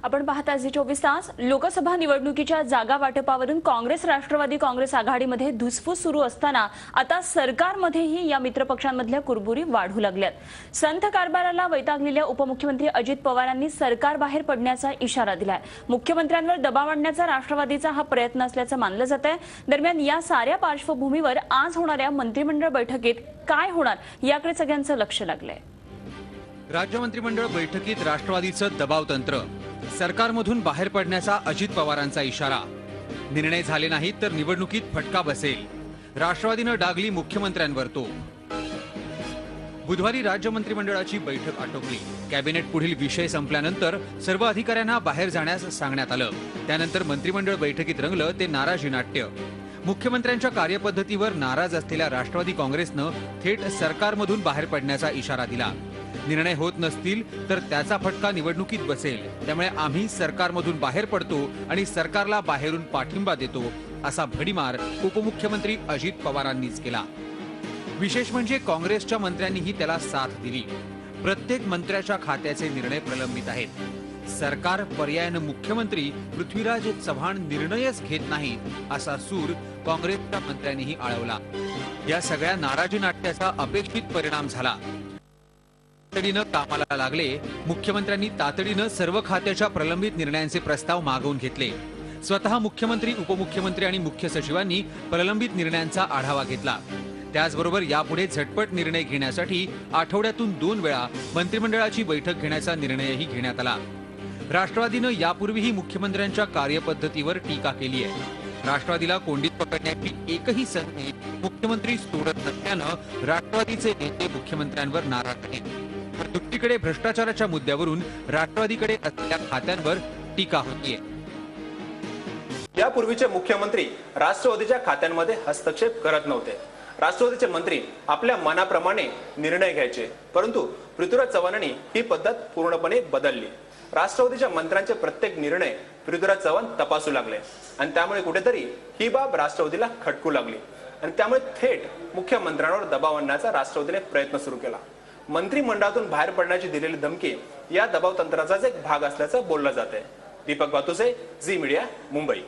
आपण पाहता झी 24 तास. लोकसभा निवडणुकीच्या जागा वाटपावरून काँग्रेस राष्ट्रवादी काँग्रेस आघाडीमध्ये धुसफूस सुरू असताना आता सरकारमध्येही या मित्रपक्षांमधल्या कुरबुरी वाढू लागल्यात. संथ कारभाराला वैतागलेल्या उपमुख्यमंत्री अजित पवारांनी सरकार बाहेर पडण्याचा इशारा दिलाय. मुख्यमंत्र्यांवर दबाव आणण्याचा राष्ट्रवादीचा हा प्रयत्न असल्याचं मानलं जात आहे. दरम्यान या साऱ्या पार्श्वभूमीवर आज होणाऱ्या मंत्रिमंडळ बैठकीत काय होणार याकडे सगळ्यांचं लक्ष लागलंय. राज्य मंत्रिमंडळ बैठकीत राष्ट्रवादीचं दबाव तंत्र, सरकारमधून बाहेर पडण्याचा अजित पवारांचा इशारा, निर्णय झाले नाहीत तर निवडणुकीत फटका बसेल, राष्ट्रवादीनं डागली मुख्यमंत्र्यांवर तो. बुधवारी राज्य मंत्रिमंडळाची बैठक आटोपली. कॅबिनेट पुढील विषय संपल्यानंतर सर्व अधिकाऱ्यांना बाहेर जाण्यास सांगण्यात आलं. त्यानंतर मंत्रिमंडळ बैठकीत रंगलं ते नाराजी नाट्य. मुख्यमंत्र्यांच्या कार्यपद्धतीवर नाराज असलेल्या राष्ट्रवादी काँग्रेसनं थेट सरकारमधून बाहेर पडण्याचा इशारा दिला. निर्णय होत नसतील तर त्याचा फटका निवडणुकीत बसेल, त्यामुळे आम्ही सरकारमधून बाहेर पडतो आणि सरकारला बाहेरून पाठिंबा देतो, असा भडीमार उपमुख्यमंत्री अजित पवारांनीच केला. विशेष म्हणजे काँग्रेसच्या मंत्र्यांनीही त्याला साथ दिली. प्रत्येक मंत्र्याच्या खात्याचे निर्णय प्रलंबित आहेत. सरकार पर्यायानं मुख्यमंत्री पृथ्वीराज चव्हाण निर्णयच घेत नाहीत, असा सूर काँग्रेसच्या मंत्र्यांनीही आळवला. या सगळ्या नाराजी नाट्याचा अपेक्षित परिणाम झाला. तातडीनं कामाला लागले. मुख्यमंत्र्यांनी तातडीनं सर्व खात्याच्या प्रलंबित निर्णयांचे प्रस्ताव मागवून घेतले. स्वतः मुख्यमंत्री, उपमुख्यमंत्री आणि मुख्य सचिवांनी प्रलंबित निर्णयांचा आढावा घेतला. त्याचबरोबर यापुढे झटपट निर्णय घेण्यासाठी आठवड्यातून 2 वेळा मंत्रिमंडळाची बैठक घेण्याचा निर्णयही घेण्यात आला. राष्ट्रवादीनं यापूर्वीही मुख्यमंत्र्यांच्या कार्यपद्धतीवर टीका केली आहे. राष्ट्रवादीला कोंडीत पकडण्याची एकही संधी मुख्यमंत्री सोडत नसल्यानं राष्ट्रवादीचे नेते मुख्यमंत्र्यांवर नाराज आहेत. तर दुसरीकडे भ्रष्टाचाराच्या मुद्द्यावरून राष्ट्रवादीकडे असलेल्या खात्यांवर टीका होतीये. यापूर्वीचे मुख्यमंत्री राष्ट्रवादीच्या खात्यांमध्ये हस्तक्षेप करत नव्हते. राष्ट्रवादीचे मंत्री आपल्या मनाप्रमाणे निर्णय घ्यायचे. परंतु पृथ्वीराज चव्हाणांनी ही पद्धत पूर्णपणे बदलली. राष्ट्रवादीच्या मंत्र्यांचे प्रत्येक निर्णय पृथ्वीराज चव्हाण तपासू लागले आणि त्यामुळे कुठेतरी ही बाब राष्ट्रवादीला खटकू लागली आणि त्यामुळे थेट मुख्यमंत्र्यांवर दबाव आणण्याचा राष्ट्रवादीने प्रयत्न सुरू केला. मंत्रिमंडळातून बाहेर पडण्याची दिलेली धमकी या दबाव तंत्राचाच एक भाग असल्याचं बोललं जाते. दीपक बातुसे, झी मीडिया, मुंबई.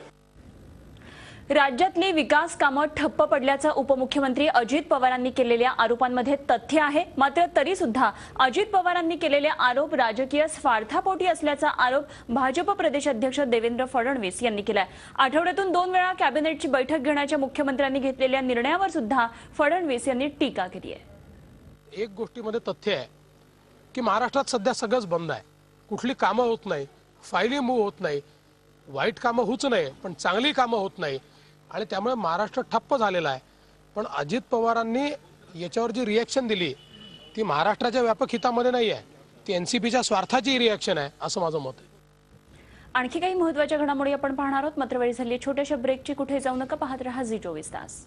राज्यातली विकास कामं ठप्प पडल्याचा उपमुख्यमंत्री अजित पवारांनी केलेल्या आरोपांमध्ये तथ्य आहे. मात्र तरी सुद्धा अजित पवारांनी केलेले आरोप राजकीय स्वार्थापोटी असल्याचा आरोप भाजप प्रदेश अध्यक्ष देवेंद्र फडणवीस यांनी केलाय. आठवड्यातून 2 वेळा कॅबिनेटची बैठक घेण्याच्या मुख्यमंत्र्यांनी घेतलेल्या निर्णयावर सुद्धा फडणवीस यांनी टीका केली आहे. एक गोष्टीमध्ये तथ्य आहे की महाराष्ट्रात सध्या सगळंच बंद आहे. कुठली कामं होत नाही, फायली मूव्ह होत नाही, वाईट कामं होऊच नाही पण चांगली कामं होत नाही आणि त्यामुळे महाराष्ट्र ठप्प झालेला आहे. पण अजित पवारांनी याच्यावर जी रिॲक्शन दिली ती महाराष्ट्राच्या व्यापक हितामध्ये नाही आहे, ती एनसीपीच्या स्वार्थाची रिॲक्शन आहे असं माझं मत आहे. आणखी काही महत्त्वाच्या घडामोडी आपण पाहणार आहोत. मात्र वेळ झाली छोट्याशा ब्रेकची. कुठे जाऊ नका, पाहत रहा झी 24 तास.